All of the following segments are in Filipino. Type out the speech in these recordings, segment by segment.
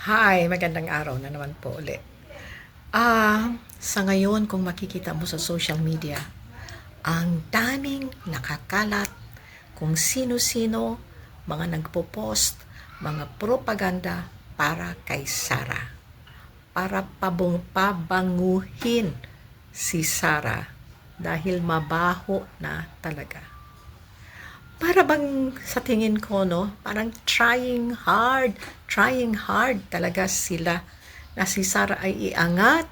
Hi, magandang araw na naman po ulit. Sa ngayon kung makikita mo sa social media, ang daming nakakalat kung sino-sino, mga nagpo-post, mga propaganda para kay Sara. Para pabanguhin si Sara dahil mabaho na talaga. Para bang sa tingin ko, no, parang trying hard talaga sila na si Sara ay iangat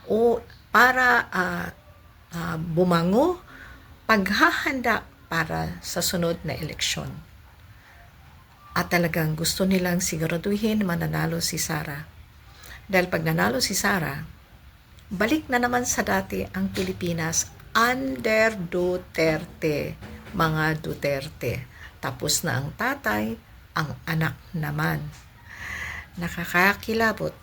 o para bumango, paghahanda para sa sunod na eleksyon. At talagang gusto nilang siguraduhin mananalo si Sara. Dahil pag nanalo si Sara, balik na naman sa dati ang Pilipinas under Duterte, mga Duterte. Tapos na ang tatay, ang anak naman. Nakakakilabot.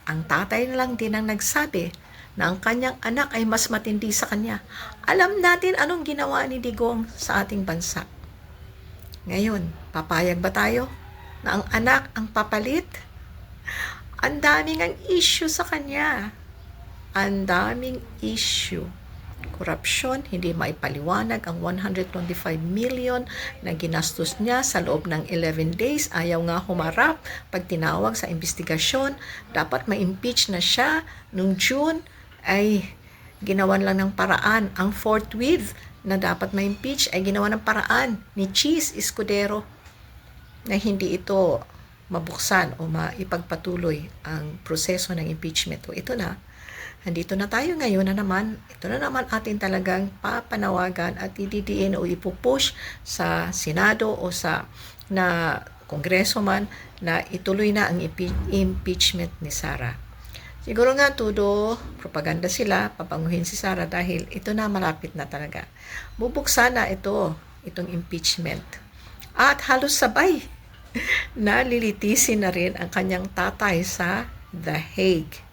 Ang tatay na lang din ang nagsabi na ang kanyang anak ay mas matindi sa kanya. Alam natin anong ginawa ni Digong sa ating bansa. Ngayon, papayag ba tayo na ang anak ang papalit? Ang daming ang issue sa kanya. Ang daming issue. Korupsyon, hindi maipaliwanag ang 125 million na ginastos niya sa loob ng 11 days. Ayaw nga humarap pag tinawag sa investigasyon. Dapat ma-impeach na siya. Nung June ay ginawan lang ng paraan. Ang forthwith na dapat ma-impeach ay ginawa ng paraan ni Cheese Escudero na hindi ito mabuksan o maipagpatuloy ang proseso ng impeachment. O ito na, andito na tayo ngayon na naman. Ito na naman atin talagang papanawagan at ididiin o ipupush sa Senado o sa na Kongreso man na ituloy na ang impeachment ni Sara. Siguro nga todo propaganda sila, papanguhin si Sara dahil ito na malapit na talaga. Bubuksan na itong impeachment. At halos sabay nalilitisin na rin ang kanyang tatay sa The Hague.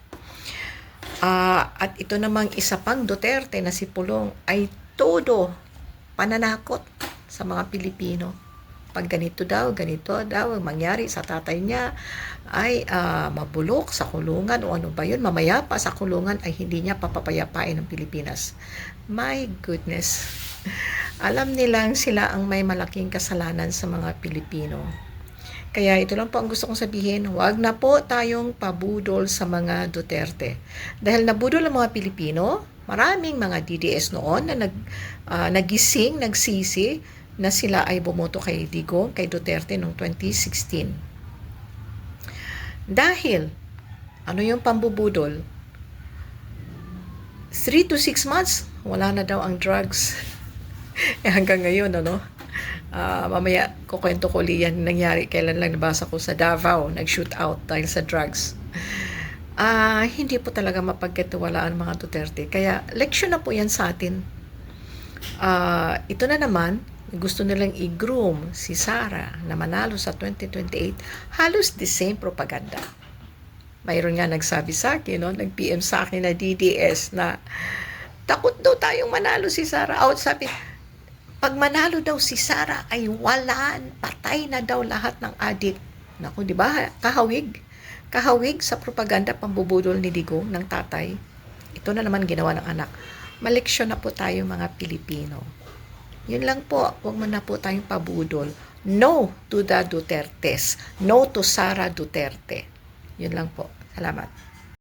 At ito namang isa pang Duterte na si Pulong ay todo pananakot sa mga Pilipino. Pag ganito daw ang mangyari sa tatay niya ay mabulok sa kulungan o ano ba yun, mamaya pa sa kulungan ay hindi niya papapayapain ng Pilipinas. My goodness. Alam nilang sila ang may malaking kasalanan sa mga Pilipino. Kaya ito lang po ang gusto kong sabihin, huwag na po tayong pabudol sa mga Duterte. Dahil nabudol ang mga Pilipino, maraming mga DDS noon na nagising, nagsisi, na sila ay bumoto kay Digong, kay Duterte noong 2016. Dahil, ano yung pambubudol? 3 to 6 months, wala na daw ang drugs. Hanggang ngayon, mamaya kukwento ko liyan nangyari, kailan lang nabasa ko sa Davao, nag-shoot out dahil sa drugs. Hindi po talaga mapagkatiwalaan mga Duterte. Kaya, leksyon na po yan sa atin. Ito na naman, gusto nilang i-groom si Sara na manalo sa 2028, halos the same propaganda. Mayroon nga nagsabi sa akin, nag-PM sa akin na DDS na takot daw tayong manalo si Sara. Sabi, pag manalo daw si Sara ay patay na daw lahat ng adik. Naku, di ba? Kahawig sa propaganda pambubudol ni Digong ng tatay. Ito na naman ginawa ng anak. Maleksyon na po tayo mga Pilipino. Yun lang po, huwag mo na po tayong pabudol. No to the Dutertes. No to Sara Duterte. Yun lang po. Salamat.